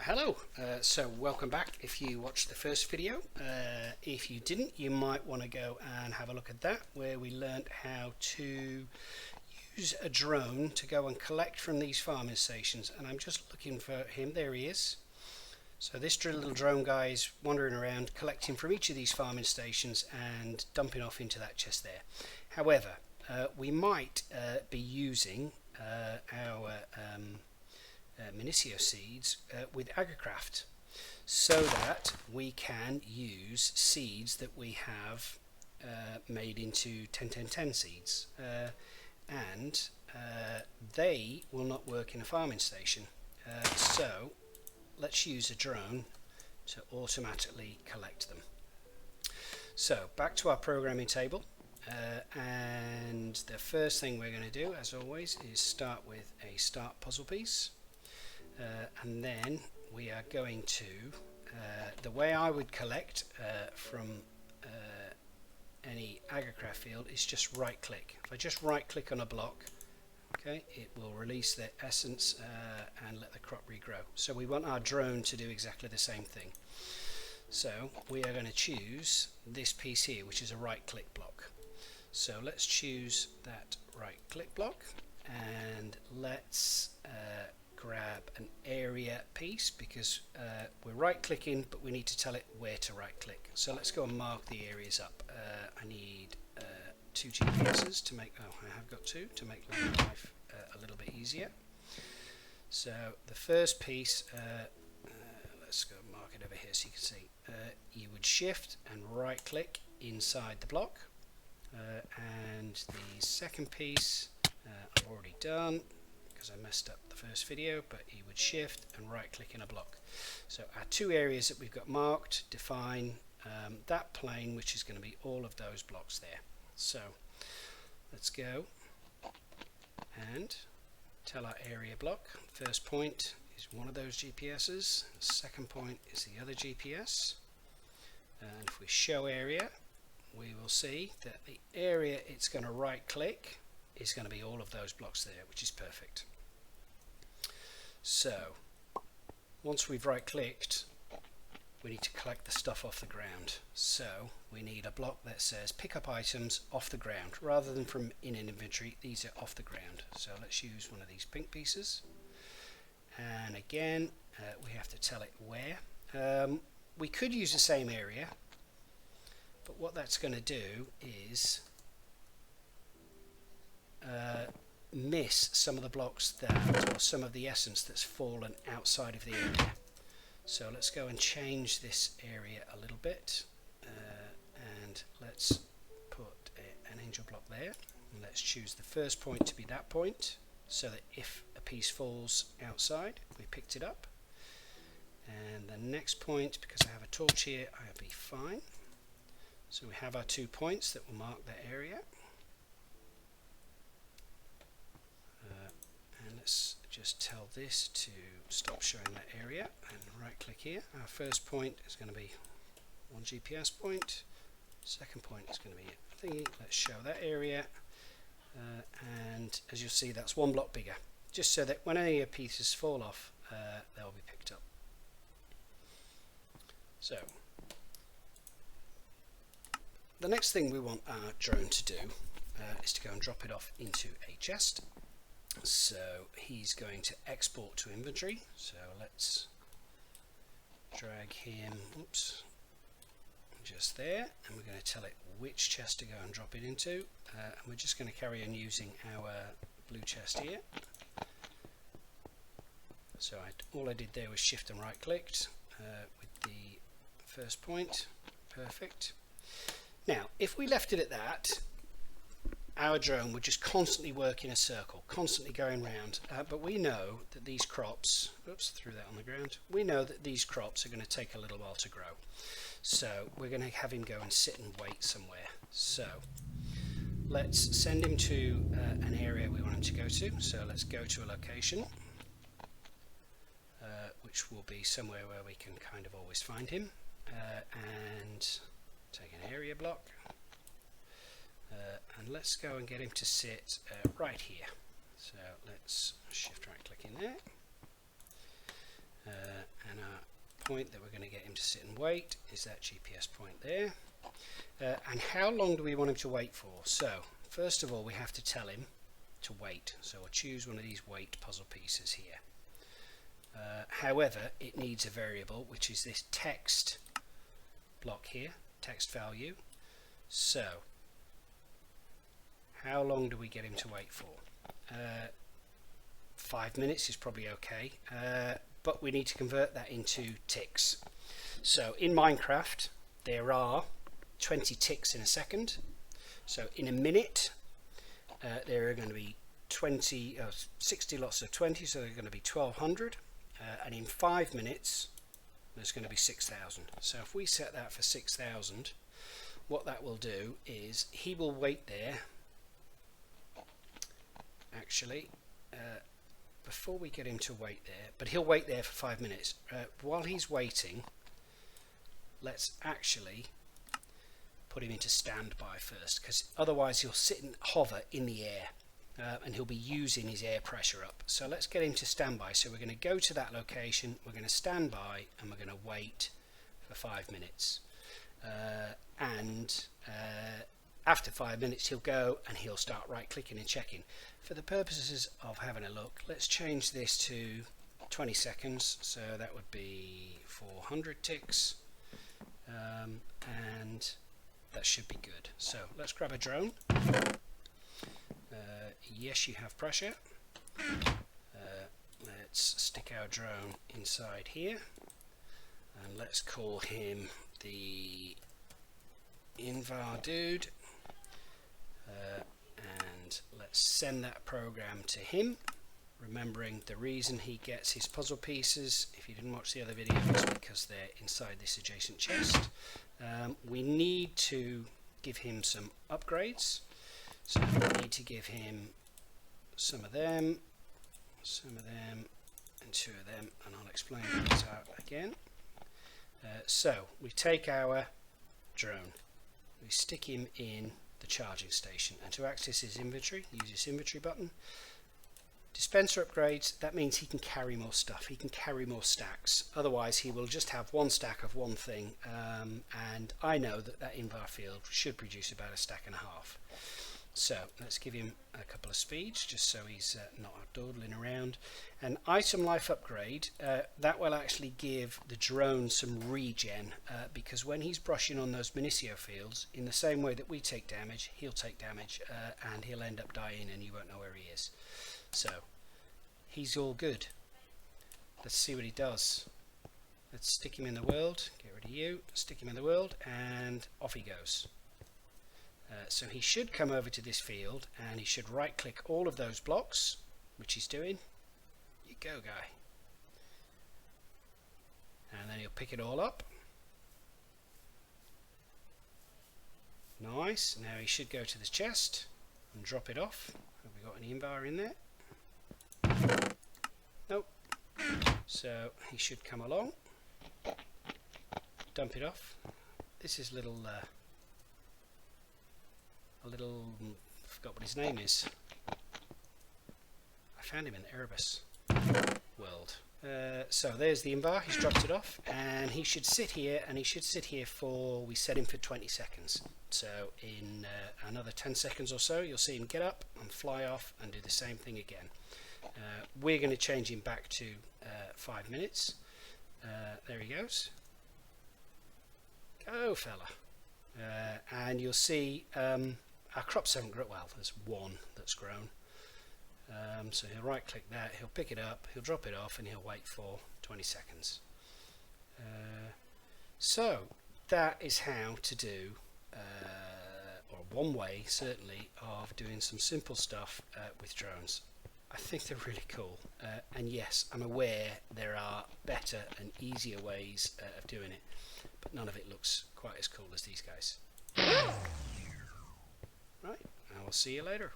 Hello, so welcome back if you watched the first video. If you didn't, you might want to go and have a look at that, where we learned how to use a drone to go and collect from these farming stations. And I'm just looking for him. There he is. So this little drone guy is wandering around collecting from each of these farming stations and dumping off into that chest there. However, we might be using our Minicio seeds with Agricraft, so that we can use seeds that we have made into 10-10-10 seeds, and they will not work in a farming station. So let's use a drone to automatically collect them. So back to our programming table, and the first thing we're going to do, as always, is start with a start puzzle piece. And then we are going to, the way I would collect from any Agricraft field is just right click. If I just right click on a block, okay, it will release the essence and let the crop regrow. So we want our drone to do exactly the same thing. So we are going to choose this piece here, which is a right click block. So let's choose that right click block, and let's grab an area piece, because we're right clicking but we need to tell it where to right click. So let's go and mark the areas up. I need 2 GPSs to make, I have got 2 to make life a little bit easier. So the first piece, let's go and mark it over here so you can see. You would shift and right click inside the block, and the second piece I've already done, I messed up the first video, but you would shift and right click in a block. So our 2 areas that we've got marked define that plane, which is going to be all of those blocks there. So let's go and tell our area block. First point is one of those GPSs, the second point is the other GPS, and if we show area, we will see that the area it's going to right click is going to be all of those blocks there, which is perfect. So once we've right clicked, we need to collect the stuff off the ground. So we need a block that says pick up items off the ground, rather than from in an inventory. These are off the ground. So let's use one of these pink pieces, and again we have to tell it where. We could use the same area, but what that's going to do is miss some of the blocks that, or some of the essence that's fallen outside of the area. So let's go and change this area a little bit, and let's put an angel block there, and let's choose the first point to be that point, so that if a piece falls outside, we picked it up. And the next point, because I have a torch here, I'll be fine. So we have our 2 points that will mark that area. Let's just tell this to stop showing that area and right click here. Our first point is going to be 1 GPS point, second point is going to be a thingy. Let's show that area, and as you'll see, that's 1 block bigger, just so that when any pieces fall off, they'll be picked up. So the next thing we want our drone to do is to go and drop it off into a chest. So he's going to export to inventory, so let's drag him, oops, just there, and we're going to tell it which chest to go and drop it into, and we're just going to carry on using our blue chest here. So all I did there was shift and right clicked with the first point. Perfect. Now if we left it at that, our drone would just constantly work in a circle, constantly going round, but we know that these crops, oops, threw that on the ground, we know that these crops are going to take a little while to grow. So we're going to have him go and sit and wait somewhere. So let's send him to an area we want him to go to. So let's go to a location, which will be somewhere where we can kind of always find him, and take an area block. And let's go and get him to sit right here. So let's shift right click in there, and point that we're going to get him to sit and wait is that GPS point there. And how long do we want him to wait for? So first of all, we have to tell him to wait. So I'll choose one of these wait puzzle pieces here. However, it needs a variable, which is this text block here, text value. So how long do we get him to wait for? 5 minutes is probably okay, but we need to convert that into ticks. So in Minecraft there are 20 ticks in a second. So in a minute there are going to be 60 lots of 20, so they're going to be 1200, and in 5 minutes there's going to be 6000. So if we set that for 6000, what that will do is he will wait there. Actually, before we get him to wait there, but he'll wait there for 5 minutes. While he's waiting, let's actually put him into standby first, because otherwise he'll sit and hover in the air, and he'll be using his air pressure up. So let's get him to standby. So we're going to go to that location, we're going to stand by, and we're going to wait for 5 minutes. After 5 minutes he'll go and he'll start right clicking and checking. For the purposes of having a look, let's change this to 20 seconds, so that would be 400 ticks, and that should be good. So let's grab a drone. Yes, you have pressure. Let's stick our drone inside here, and let's call him the Invar dude, and let's send that program to him, remembering the reason he gets his puzzle pieces, if you didn't watch the other video, is because they're inside this adjacent chest. We need to give him some upgrades, so we need to give him some of them, and 2 of them, and I'll explain these out again. So we take our drone, we stick him in the charging station, and to access his inventory, use this inventory button. Dispenser upgrades, that means he can carry more stuff, he can carry more stacks. Otherwise he will just have one stack of one thing, and I know that that Invar field should produce about a stack and a half. So let's give him a couple of speeds just so he's not dawdling around. An item life upgrade, that will actually give the drone some regen, because when he's brushing on those Minicio fields, in the same way that we take damage, he'll take damage, and he'll end up dying and you won't know where he is. So he's all good. Let's see what he does. Let's stick him in the world, get rid of you, stick him in the world, and off he goes. So he should come over to this field and he should right click all of those blocks, which he's doing. You go, guy. And then he'll pick it all up. Nice. Now he should go to the chest and drop it off. Have we got any Invar in there? Nope. So he should come along, dump it off. This is little I forgot what his name is. I found him in Erebus world. So there's the Invar, he's dropped it off, and he should sit here, and he should sit here for, we set him for 20 seconds. So in another 10 seconds or so, you'll see him get up and fly off and do the same thing again. We're going to change him back to 5 minutes. There he goes. Go, fella. And you'll see our crops haven't grown. Well, there's one that's grown. So he'll right click that, he'll pick it up, he'll drop it off, and he'll wait for 20 seconds. So that is how to do, or one way certainly, of doing some simple stuff with drones. I think they're really cool, and yes, I'm aware there are better and easier ways of doing it, but none of it looks quite as cool as these guys. Right, I will see you later.